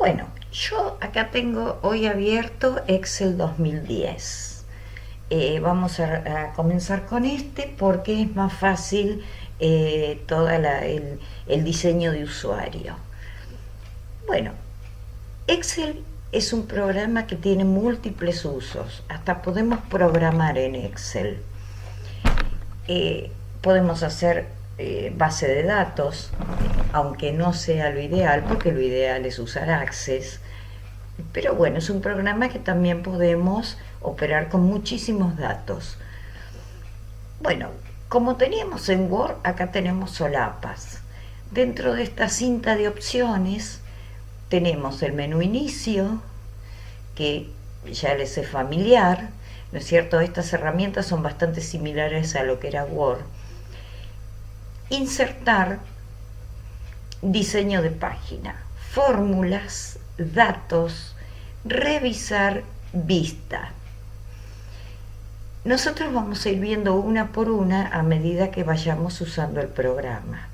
Bueno, yo acá tengo hoy abierto Excel 2010. Vamos a comenzar con este porque es más fácil todo el diseño de usuario. Bueno, Excel es un programa que tiene múltiples usos. Hasta podemos programar en Excel. Podemos hacer base de datos, aunque no sea lo ideal, porque lo ideal es usar Access. Pero bueno, es un programa que también podemos operar con muchísimos datos. Bueno, como teníamos en Word, acá tenemos solapas. Dentro de esta cinta de opciones tenemos el menú inicio, que ya les es familiar, ¿no es cierto? Estas herramientas son bastante similares a lo que era Word. Insertar, diseño de página, fórmulas, datos, revisar, vista. Nosotros vamos a ir viendo una por una a medida que vayamos usando el programa.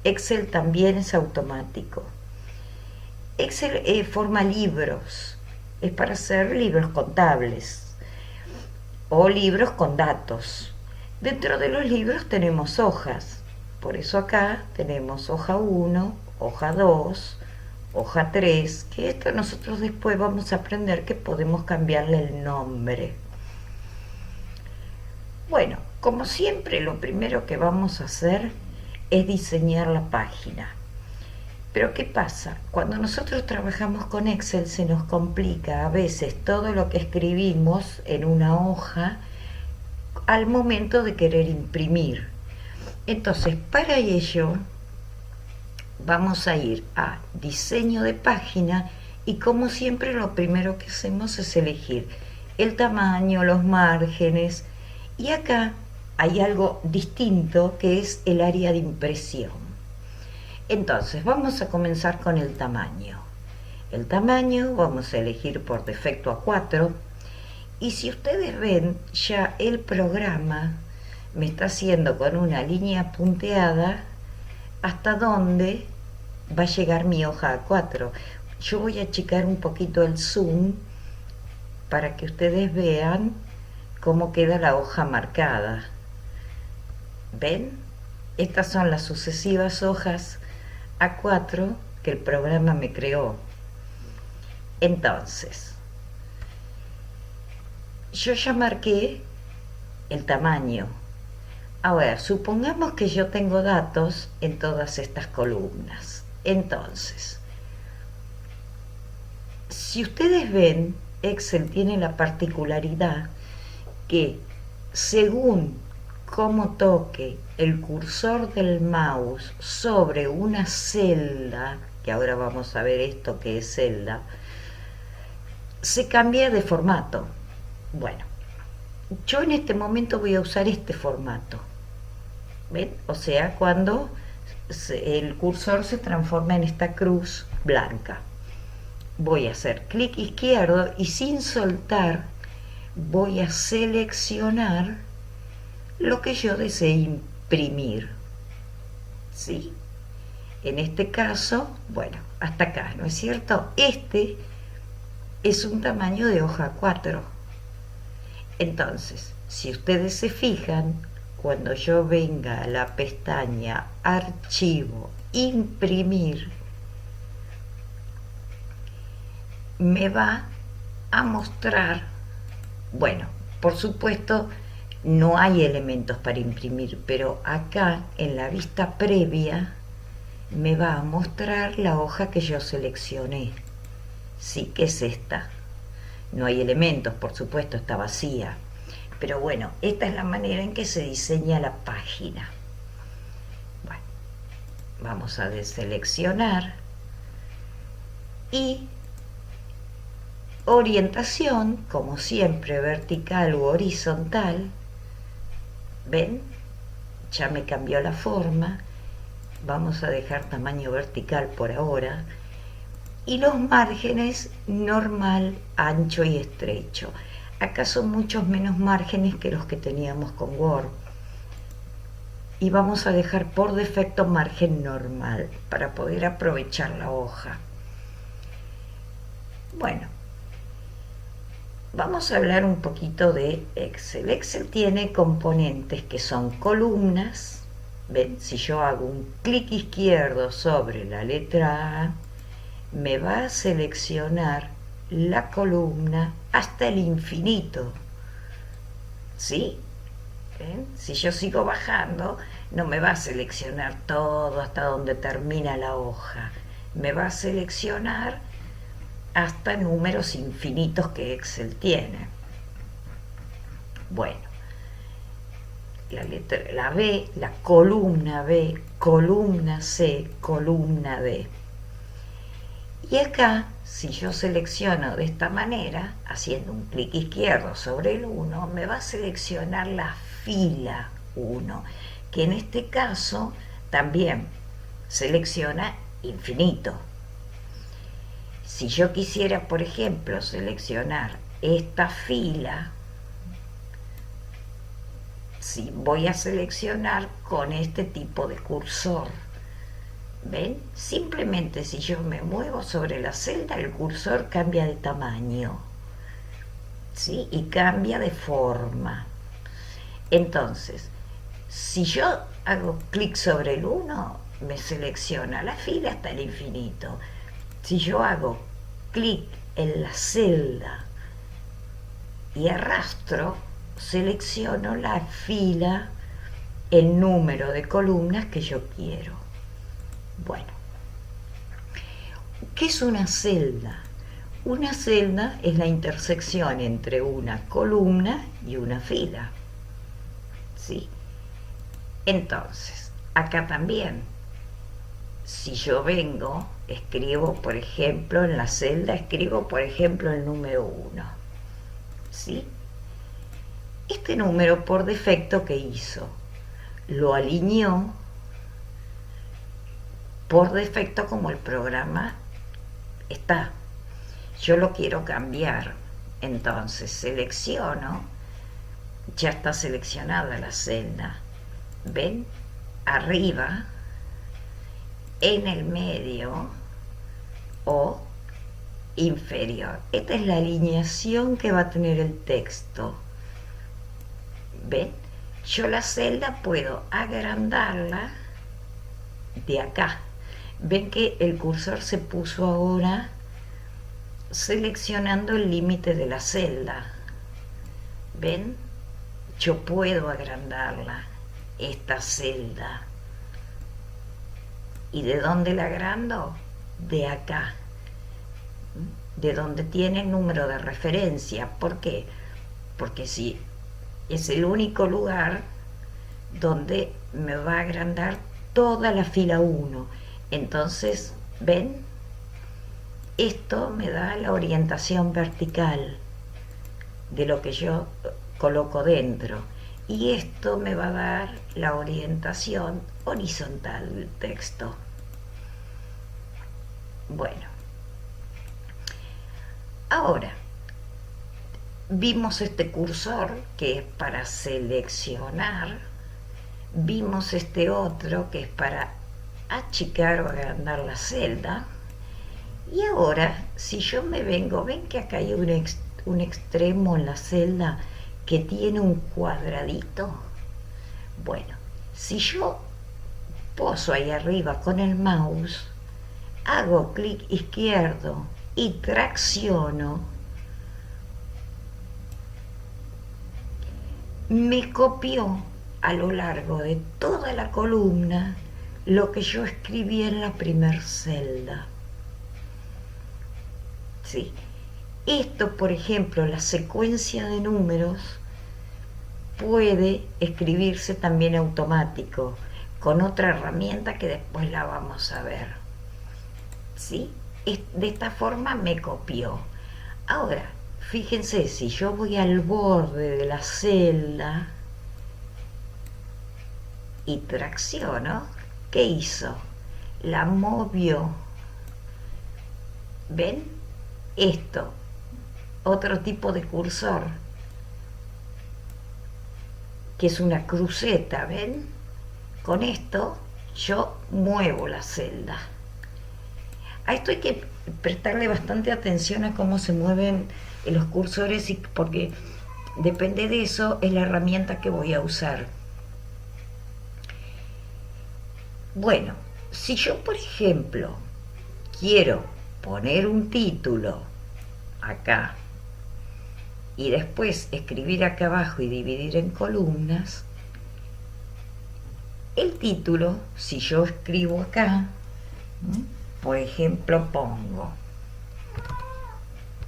Excel también es automático. Excel forma libros, es para hacer libros contables o libros con datos. Dentro de los libros tenemos hojas, por eso acá tenemos hoja 1, hoja 2, hoja 3, que esto nosotros después vamos a aprender que podemos cambiarle el nombre. Bueno, como siempre, lo primero que vamos a hacer es diseñar la página. Pero ¿qué pasa? Cuando nosotros trabajamos con Excel se nos complica a veces todo lo que escribimos en una hoja al momento de querer imprimir. Entonces, para ello vamos a ir a diseño de página y como siempre lo primero que hacemos es elegir el tamaño, los márgenes, y acá hay algo distinto que es el área de impresión. Entonces vamos a comenzar con el tamaño. El tamaño vamos a elegir por defecto a 4, y si ustedes ven ya el programa me está haciendo con una línea punteada hasta dónde va a llegar mi hoja A4. Yo voy a achicar un poquito el zoom para que ustedes vean cómo queda la hoja marcada. ¿Ven? Estas son las sucesivas hojas A4 que el programa me creó. Entonces, yo ya marqué el tamaño. Ahora, supongamos que yo tengo datos en todas estas columnas. Entonces, si ustedes ven, Excel tiene la particularidad que según cómo toque el cursor del mouse sobre una celda, que ahora vamos a ver esto que es celda, se cambia de formato. Bueno, yo en este momento voy a usar este formato. ¿Ven? O sea, cuando el cursor se transforma en esta cruz blanca. Voy a hacer clic izquierdo y sin soltar voy a seleccionar lo que yo desee imprimir. ¿Sí? En este caso, bueno, hasta acá, ¿no es cierto? Este es un tamaño de hoja 4. Entonces, si ustedes se fijan, cuando yo venga a la pestaña Archivo, Imprimir, me va a mostrar, bueno, por supuesto, no hay elementos para imprimir, pero acá en la vista previa me va a mostrar la hoja que yo seleccioné. Sí, que es esta. No hay elementos, por supuesto, está vacía. Pero bueno, esta es la manera en que se diseña la página. Bueno, vamos a deseleccionar y orientación, como siempre, vertical u horizontal. ¿Ven? Ya me cambió la forma. Vamos a dejar tamaño vertical por ahora. Y los márgenes normal, ancho y estrecho. Acá son muchos menos márgenes que los que teníamos con Word. Y vamos a dejar por defecto margen normal para poder aprovechar la hoja. Bueno, vamos a hablar un poquito de Excel. Excel tiene componentes que son columnas. ¿Ven? Si yo hago un clic izquierdo sobre la letra A, me va a seleccionar la columna hasta el infinito. ¿Sí? ¿Ven? Si yo sigo bajando, no me va a seleccionar todo hasta donde termina la hoja. Me va a seleccionar hasta números infinitos que Excel tiene. Bueno, la B, la columna B, columna C, columna D. Y acá, si yo selecciono de esta manera, haciendo un clic izquierdo sobre el 1, me va a seleccionar la fila 1, que en este caso también selecciona infinito. Si yo quisiera, por ejemplo, seleccionar esta fila, sí, voy a seleccionar con este tipo de cursor. ¿Ven? Simplemente si yo me muevo sobre la celda, el cursor cambia de tamaño, ¿sí? Y cambia de forma. Entonces, si yo hago clic sobre el 1, me selecciona la fila hasta el infinito. Si yo hago clic en la celda y arrastro, selecciono la fila, el número de columnas que yo quiero. Bueno, ¿qué es una celda? Una celda es la intersección entre una columna y una fila. ¿Sí? Entonces, acá también, si yo vengo, escribo, por ejemplo, en la celda, escribo, por ejemplo, el número 1. ¿Sí? Este número, por defecto, ¿qué hizo? Lo alineó por defecto como el programa está. Yo lo quiero cambiar, entonces selecciono, ya está seleccionada la celda. ¿Ven? Arriba, en el medio o inferior. Esta es la alineación que va a tener el texto. ¿Ven? Yo la celda puedo agrandarla de acá. Ven que el cursor se puso ahora seleccionando el límite de la celda. ¿Ven? Yo puedo agrandarla, esta celda. ¿Y de dónde la agrando? De acá, de donde tiene el número de referencia. ¿Por qué? Porque si es el único lugar donde me va a agrandar toda la fila 1. Entonces, ¿ven? Esto me da la orientación vertical de lo que yo coloco dentro. Y esto me va a dar la orientación horizontal del texto. Bueno, ahora vimos este cursor que es para seleccionar, vimos este otro que es para achicar o agrandar la celda, y ahora si yo me vengo, ven que acá hay un extremo en la celda que tiene un cuadradito. Bueno, si yo poso ahí arriba con el mouse, hago clic izquierdo y tracciono, me copió a lo largo de toda la columna lo que yo escribí en la primer celda. ¿Sí? Esto, por ejemplo, la secuencia de números puede escribirse también automático con otra herramienta que después la vamos a ver. ¿Sí? De esta forma me copió. Ahora, fíjense, si yo voy al borde de la celda y tracciono, ¿qué hizo? La movió. ¿Ven? Esto, otro tipo de cursor, que es una cruceta, ¿ven? Con esto yo muevo la celda. A esto hay que prestarle bastante atención a cómo se mueven los cursores, porque depende de eso es la herramienta que voy a usar. Bueno, si yo, por ejemplo, quiero poner un título acá y después escribir acá abajo y dividir en columnas, el título, si yo escribo acá, por ejemplo, pongo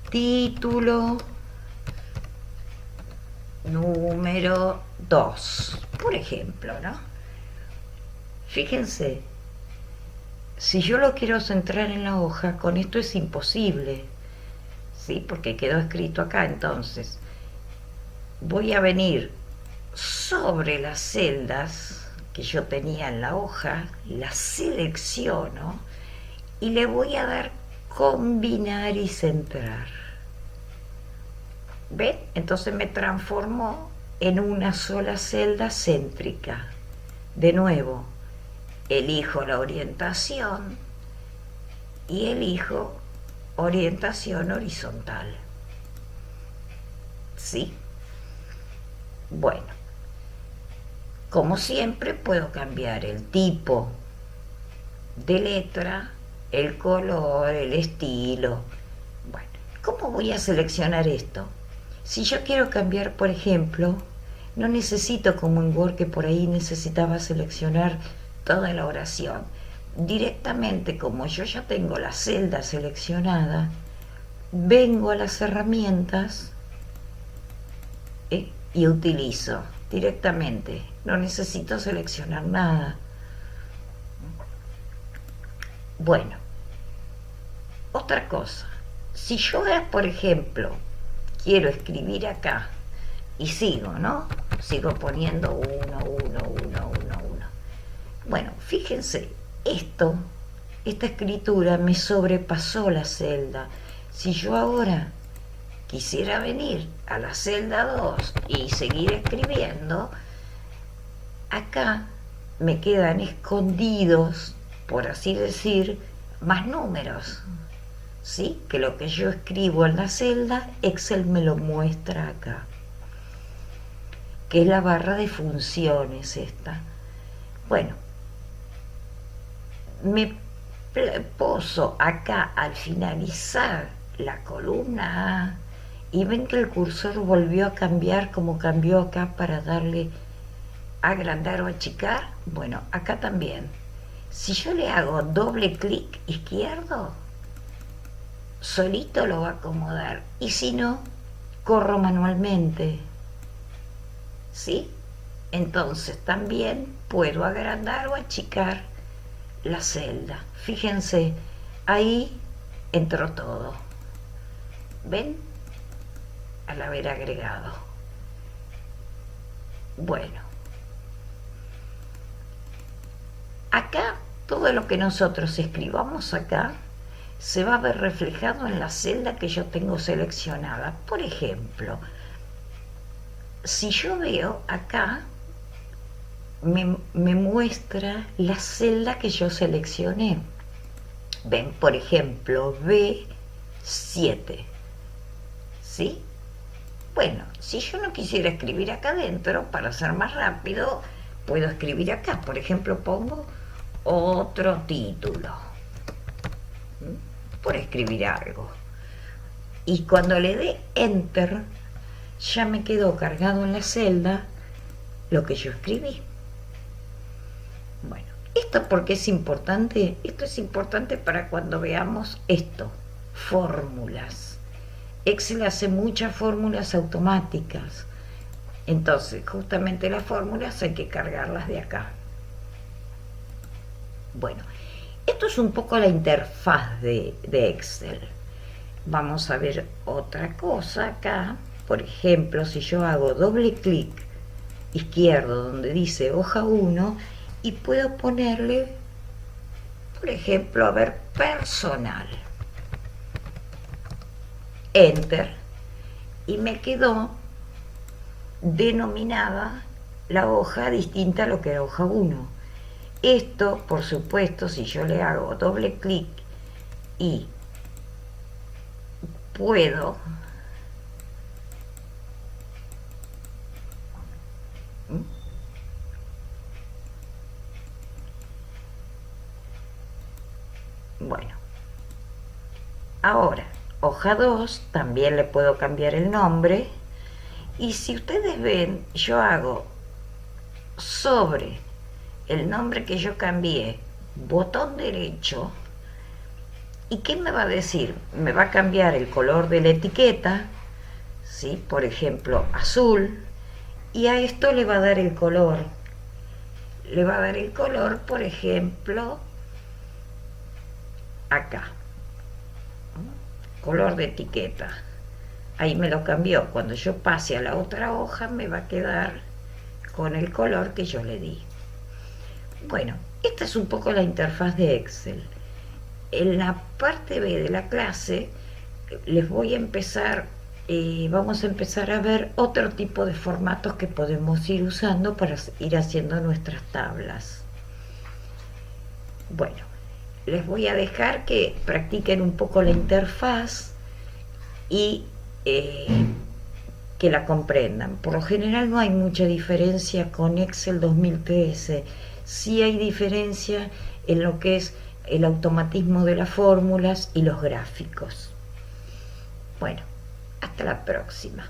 título número 2, por ejemplo, ¿no? Fíjense, si yo lo quiero centrar en la hoja, con esto es imposible, ¿sí? Porque quedó escrito acá. Entonces voy a venir sobre las celdas que yo tenía en la hoja, las selecciono y le voy a dar combinar y centrar. ¿Ven? Entonces me transformó en una sola celda céntrica. De nuevo, elijo la orientación y elijo orientación horizontal. ¿Sí? Bueno, como siempre puedo cambiar el tipo de letra, el color, el estilo. Bueno, ¿cómo voy a seleccionar esto? Si yo quiero cambiar, por ejemplo, no necesito como en Word, que por ahí necesitaba seleccionar toda la oración. Directamente, como yo ya tengo la celda seleccionada, vengo a las herramientas y utilizo directamente. No necesito seleccionar nada. Bueno, otra cosa. Si yo, por ejemplo, quiero escribir acá y sigo, ¿no? Sigo poniendo 1, 1, 1, 1, 1. Bueno, fíjense, esta escritura me sobrepasó la celda. Si yo ahora quisiera venir a la celda 2 y seguir escribiendo, acá me quedan escondidos, por así decir, más números, ¿sí? Que lo que yo escribo en la celda, Excel me lo muestra acá, que es la barra de funciones esta. Bueno, me poso acá al finalizar la columna A y ven que el cursor volvió a cambiar, como cambió acá para darle agrandar o achicar. Bueno, acá también. Si yo le hago doble clic izquierdo, solito lo va a acomodar, y si no, corro manualmente, ¿sí? Entonces también puedo agrandar o achicar la celda. Fíjense, ahí entró todo. ¿Ven? Al haber agregado. Bueno, acá todo lo que nosotros escribamos acá se va a ver reflejado en la celda que yo tengo seleccionada. Por ejemplo, si yo veo acá, me muestra la celda que yo seleccioné. Ven, por ejemplo, B7, ¿sí? Bueno, si yo no quisiera escribir acá adentro, para ser más rápido, puedo escribir acá. Por ejemplo, pongo otro título, por escribir algo. Y cuando le dé Enter, ya me quedó cargado en la celda lo que yo escribí. Bueno, ¿esto por qué es importante? Esto es importante para cuando veamos esto, fórmulas. Excel hace muchas fórmulas automáticas. Entonces, justamente las fórmulas hay que cargarlas de acá. Bueno, esto es un poco la interfaz de Excel. Vamos a ver otra cosa acá. Por ejemplo, si yo hago doble clic izquierdo donde dice hoja 1 y puedo ponerle, por ejemplo, a ver, personal. Enter, y me quedó denominada la hoja distinta a lo que era hoja 1. Esto, por supuesto, si yo le hago doble clic y puedo bueno, ahora hoja 2 también le puedo cambiar el nombre, y si ustedes ven, yo hago sobre el nombre que yo cambié botón derecho. ¿Y qué me va a decir? Me va a cambiar el color de la etiqueta, ¿sí? Por ejemplo, azul, y a esto le va a dar el color. Le va a dar el color, por ejemplo, acá, color de etiqueta. Ahí me lo cambió. Cuando yo pase a la otra hoja me va a quedar con el color que yo le di. Bueno, esta es un poco la interfaz de Excel. En la parte B de la clase les voy a empezar, vamos a empezar a ver otro tipo de formatos que podemos ir usando para ir haciendo nuestras tablas. Bueno, les voy a dejar que practiquen un poco la interfaz y que la comprendan. Por lo general no hay mucha diferencia con Excel 2013. Sí hay diferencia en lo que es el automatismo de las fórmulas y los gráficos. Bueno, hasta la próxima.